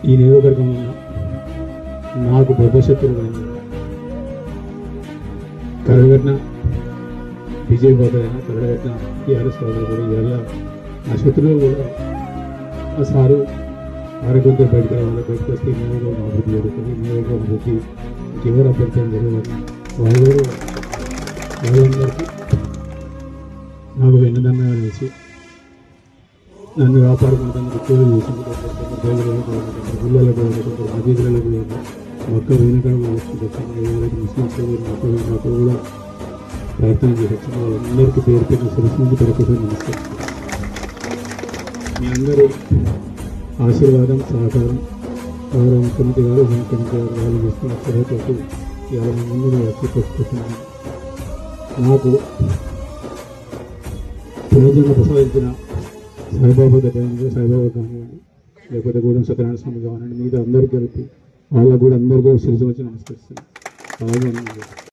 ఈ నియోజకవర్గంలో నాకు భవిష్యత్తులు కానీ కరగట్టిన విజయ్ బాబైనా కరగట్టిన టీఆర్ఎస్ వాళ్ళు కూడా ఇవాళ ఆ శత్రువులు కూడా ఆ సారు ఆరోగ్యంతో బయటకు రావాలి, బయటకు వస్తే నియోజకవర్గం అభివృద్ధి జరుగుతుంది, నియోజకవర్గం అభివృద్ధి ఇంకెవరు అభ్యర్థం జరగదు. వాళ్ళందరికీ నాకు వెన్నదన్నా అనేసి నన్ను కాపాడుకుంటాను ఎక్కువ చేసింది. గుళ్ళలో కొందరు మసీదులలో పోయింది, మొక్క వెనుక ముస్లింస్ మొక్క కూడా ప్రార్థన చేయవచ్చు. వాళ్ళందరికీ పేరు పెట్టిన సరస్సు నుంచి ప్రొఫెసర్ నమస్కారం. మీ అందరూ ఆశీర్వాదం సహకారం గౌరవ ముఖ్యమంత్రి గారు ముఖ్యమంత్రి గారు వాళ్ళు చేస్తున్న చదువుతూ ఇవాళ ముందు వచ్చి నాకు పునర్జన్మ ప్రసాదించిన సాయిబాబా దగ్గర సాయిబాబా కానివ్వండి, లేకపోతే గూడెం సత్యనారాయణ స్వామి కానివ్వండి, మిగతా అందరికీ కలిపి వాళ్ళకు కూడా అందరికీ శిరసు వచ్చి నమస్కరిస్తాను. అలాగే